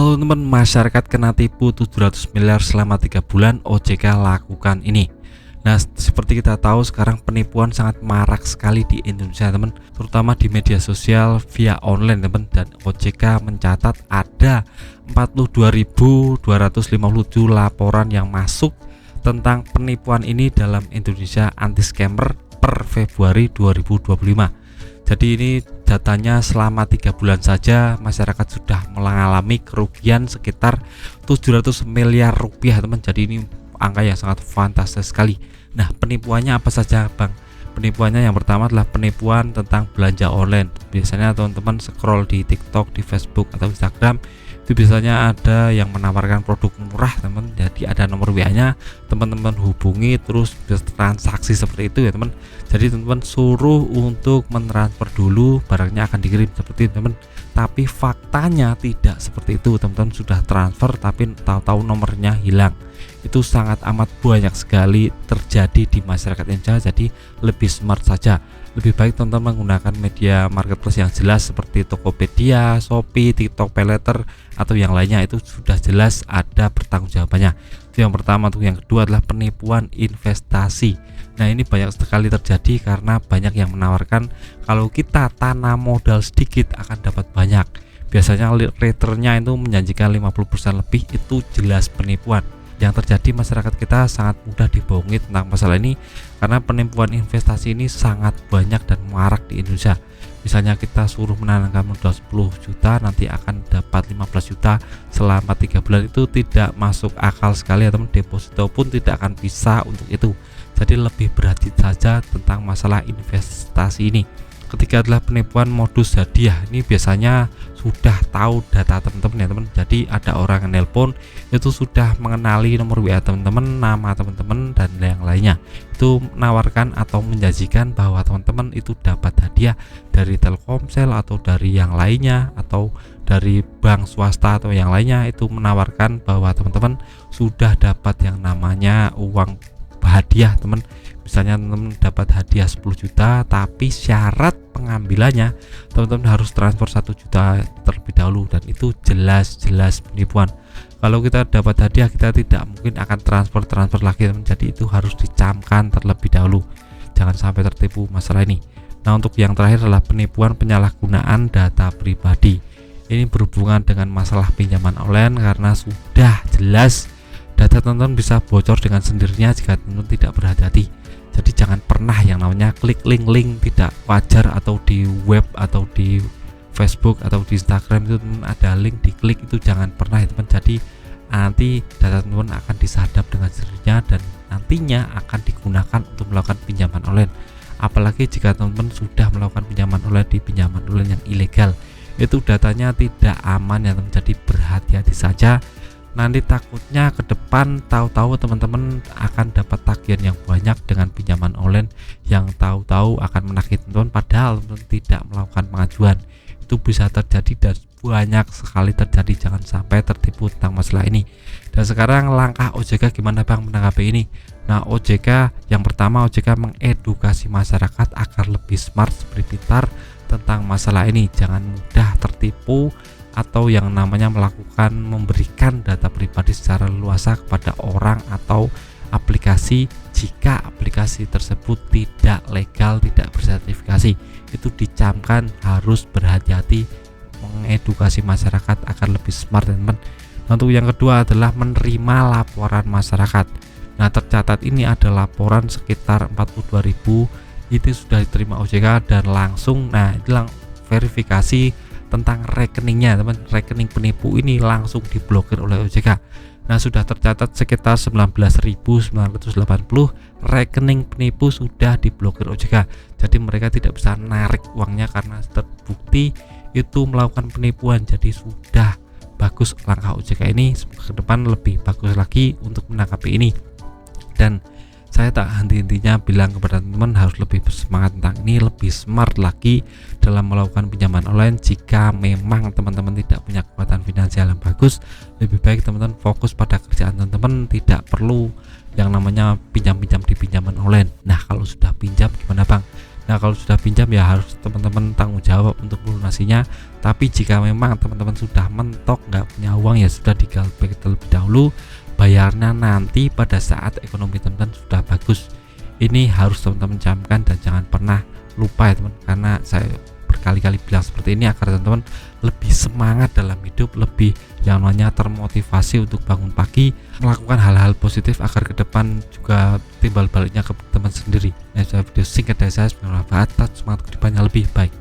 Halo teman, masyarakat kena tipu 700 miliar selama 3 bulan, OJK lakukan ini. Nah, seperti kita tahu sekarang penipuan sangat marak sekali di Indonesia teman, terutama di media sosial via online teman. Dan OJK mencatat ada 42.257 laporan yang masuk tentang penipuan ini dalam Indonesia Anti-Scammer per Februari 2025. Jadi ini datanya selama 3 bulan saja masyarakat sudah mengalami kerugian sekitar 700 miliar rupiah teman. Jadi ini angka yang sangat fantastis sekali. Nah, penipuannya apa saja Bang? Penipuannya yang pertama adalah penipuan tentang belanja online. Biasanya teman-teman scroll di TikTok, di Facebook atau Instagram, itu biasanya ada yang menawarkan produk murah teman. Jadi ada nomor WA-nya, teman-teman hubungi terus bisa transaksi seperti itu ya teman. Jadi teman-teman suruh untuk mentransfer dulu, barangnya akan dikirim seperti itu teman. Tapi faktanya tidak seperti itu, teman-teman sudah transfer tapi tahu-tahu nomornya hilang. Itu sangat amat banyak sekali terjadi di masyarakat Indonesia. Jadi lebih smart saja, lebih baik teman-teman menggunakan media marketplace yang jelas seperti Tokopedia, Shopee, TikTok, Paylater atau yang lainnya. Itu sudah jelas ada pertanggungjawabannya. Itu yang pertama. Tuh yang kedua adalah penipuan investasi. Nah, ini banyak sekali terjadi karena banyak yang menawarkan kalau kita tanam modal sedikit akan dapat banyak. Biasanya returnnya itu menjanjikan 50% lebih. Itu jelas penipuan. Yang terjadi masyarakat kita sangat mudah dibohongi tentang masalah ini karena penipuan investasi ini sangat banyak dan marak di Indonesia. Misalnya kita suruh menanamkan modal 10 juta nanti akan dapat 15 juta selama 3 bulan. Itu tidak masuk akal sekali ya teman. Deposito pun tidak akan bisa untuk itu. Jadi lebih berhati saja tentang masalah investasi ini. Ketiga adalah penipuan modus hadiah. Ini biasanya sudah tahu data teman-teman ya teman. Jadi ada orang yang nelpon itu sudah mengenali nomor WA teman-teman, nama teman-teman dan yang lainnya. Itu menawarkan atau menjanjikan bahwa teman-teman itu dapat hadiah dari Telkomsel atau dari yang lainnya atau dari bank swasta atau yang lainnya. Itu menawarkan bahwa teman-teman sudah dapat yang namanya uang hadiah teman. Misalnya teman-teman dapat hadiah 10 juta tapi syarat pengambilannya teman-teman harus transfer 1 juta terlebih dahulu, dan itu jelas-jelas penipuan. Kalau kita dapat hadiah kita tidak mungkin akan transfer lagi teman. Jadi itu harus dicamkan terlebih dahulu, jangan sampai tertipu masalah ini. Nah, untuk yang terakhir adalah penipuan penyalahgunaan data pribadi. Ini berhubungan dengan masalah pinjaman online karena sudah jelas data teman-teman bisa bocor dengan sendirinya jika teman-teman tidak berhati-hati. Jadi jangan pernah yang namanya klik link tidak wajar atau di web atau di Facebook atau di Instagram itu teman ada link diklik, itu jangan pernah ya teman. Jadi nanti data teman-teman akan disadap dengan sendirinya dan nantinya akan digunakan untuk melakukan pinjaman online. Apalagi jika teman-teman sudah melakukan pinjaman online di pinjaman online yang ilegal, itu datanya tidak aman ya teman. Jadi berhati-hati saja. Nanti takutnya ke depan tahu-tahu teman-teman akan dapat tagihan yang banyak dengan pinjaman online yang tahu-tahu akan menagih teman-teman padahal teman tidak melakukan pengajuan. Itu bisa terjadi dan banyak sekali terjadi. Jangan sampai tertipu tentang masalah ini. Dan sekarang langkah OJK gimana Bang menanggapi ini? Nah, OJK yang pertama, OJK mengedukasi masyarakat agar lebih smart, lebih pintar tentang masalah ini. Jangan mudah tertipu atau yang namanya memberikan data pribadi secara luas kepada orang atau aplikasi jika aplikasi tersebut tidak legal, tidak bersertifikasi. Itu dicamkan, harus berhati-hati, mengedukasi masyarakat agar lebih smart teman. Untuk yang kedua adalah menerima laporan masyarakat. Nah, tercatat ini ada laporan sekitar 42.000 itu sudah diterima OJK dan langsung verifikasi tentang rekeningnya teman. Rekening penipu ini langsung diblokir oleh OJK. Nah, sudah tercatat sekitar 19.980 rekening penipu sudah diblokir OJK. Jadi mereka tidak bisa narik uangnya karena terbukti itu melakukan penipuan. Jadi sudah bagus langkah OJK ini. Ke depan lebih bagus lagi untuk menanggapi ini. Dan saya tak henti-hentinya bilang kepada teman-teman harus lebih bersemangat tentang ini, lebih smart lagi dalam melakukan pinjaman online. Jika memang teman-teman tidak punya kekuatan finansial yang bagus, lebih baik teman-teman fokus pada kerjaan teman-teman, tidak perlu yang namanya pinjam-pinjam di pinjaman online. Nah, kalau sudah pinjam gimana Bang? Nah, kalau sudah pinjam ya harus teman-teman tanggung jawab untuk melunasinya. Tapi jika memang teman-teman sudah mentok nggak punya uang, ya sudah digalbek terlebih dahulu, bayarnya nanti pada saat ekonomi teman-teman sudah bagus. Ini harus teman-teman camkan dan jangan pernah lupa ya teman, karena saya berkali-kali bilang seperti ini agar teman-teman lebih semangat dalam hidup, lebih yang namanya termotivasi untuk bangun pagi, melakukan hal-hal positif agar ke depan juga timbal baliknya ke teman sendiri. Nah, video singkat dari saya bermanfaat, semangat ke depannya lebih baik.